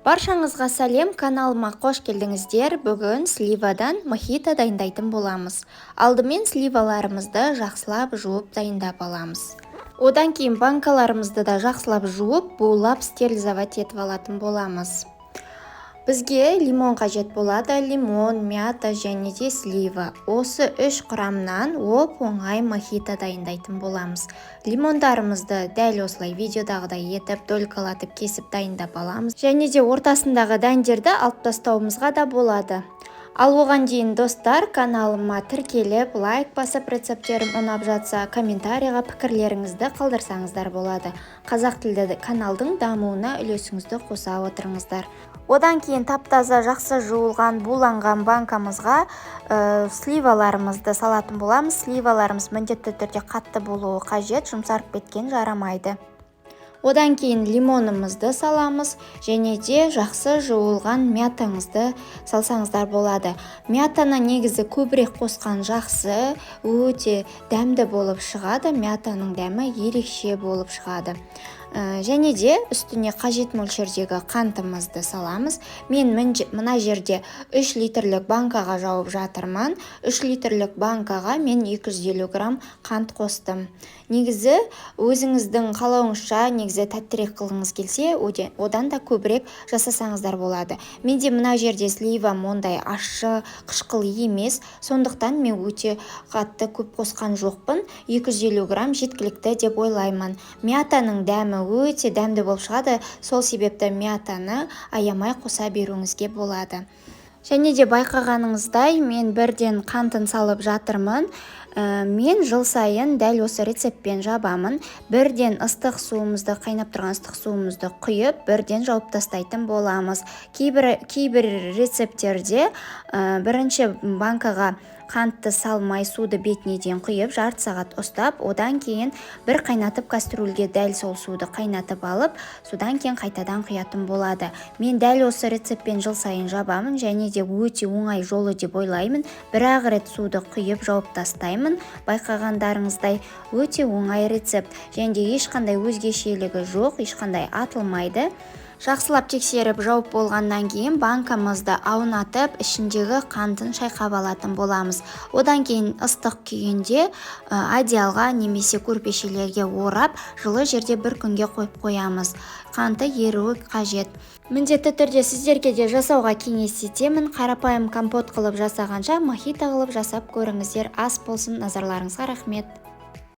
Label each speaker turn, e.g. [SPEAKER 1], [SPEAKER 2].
[SPEAKER 1] Баршаңызға сәлем, каналыма қош келдіңіздер. Бүгін сливадан мохито дайындайтын боламыз. Алдымен сливаларымызды жақсылап жуып дайындап аламыз. Одан кейін банкаларымызды да жақсылап жуып, булап стерилизовать етіп алатын боламыз. Бізге лимон қажет болады. Лимон, мята және де слива. Осы үш құрамнан оп-оңай мохито дайындайтын боламыз. Лимондарымызды дәл осылай видеодағыдай етіп, долькалатып кесіп дайындап аламыз. Және де ортасындағы дәндерді алып тастауымызға да болады. Ал оған дейін достар, каналыма тіркеліп, лайк басып, рецептерім ұнап жатса, комментарийға пікірлеріңізді қалдырсаңыздар болады. Қазақ тілді каналдың дамуына үлесіңізді қоса отырыңыздар. Одан кейін таптаза жақсы жуылған, буланған банкамызға сливаларымызды салатын боламыз. Сливаларымыз міндетті түрде қатты болуы қажет, жұмсарып кеткен жарамайды. Одан кейін лимонымызды саламыз, және де жақсы жуылған мятаңызды салсаңыздар болады. Мятаны негізі көбірек қосқан жақсы, өте дәмді болып шығады. Мятаның дәмі ерекше болып шығады. Және де үстіне қажет мөлшердегі қантымызды саламыз. Мен мына жерде 3 литрлік банкаға жауып жатырмын. 3 литрлік банкаға мен 250 грамм қант қостым. Негізі өзіңіздің қалауыңызша негізі тәттірек қылғыңыз келсе, одан да көбірек жасасаңыздар болады. Менде мына жерде сливам ондай ащы, қышқыл емес, сондықтан мен өте қатты көп қосқан жоқпын. 250 грамм жеткілікті деп ойлаймын. Мятаның дәмі өте дәмді болып шығады, сол себепті мятаны аямай қоса беруіңізге болады. Және де байқағаныңыздай, мен бірден қантын салып жатырмын. Мен жыл сайын дәл осы рецептпен жабамын. Бірден ыстық суымызды, қайнап тұрған ыстық суымызды құйып, бірден жауып тастайтын боламыз. Кейбір рецепттерде бірінші банкаға қантты салмай суды бетінен құйып, жарты сағат ұстап, одан кейін бір қайнатып кастрюльге дәл сол суды қайнатып алып, содан кейін қайтадан құятын болады. Мен дәл осы рецептпен жыл сайын жабамын, және де өте оңай жолы деп ойлаймын. Бір-ақ рет суды құйып жауып тастаймын. Байқағандарыңыздай өте оңай рецепт, және де ешқандай өзгешелігі жоқ, ешқандай атылмайды. Жақсылап тексеріп жауып болғаннан кейін банкамызды аунатып, ішіндегі қантын шайқап алатын боламыз. Одан кейін ыстық күйінде одеялға немесе көрпешелерге орап, жылы жерде бір күнге қойып қоямыз. Қанты еруі қажет. Міндетті түрде сіздерге де жасауға кеңес етемін. Қарапайым компот қылып жасағанша мохито қылып жасап көріңіздер. Ас болсын, назарларыңызға рахмет.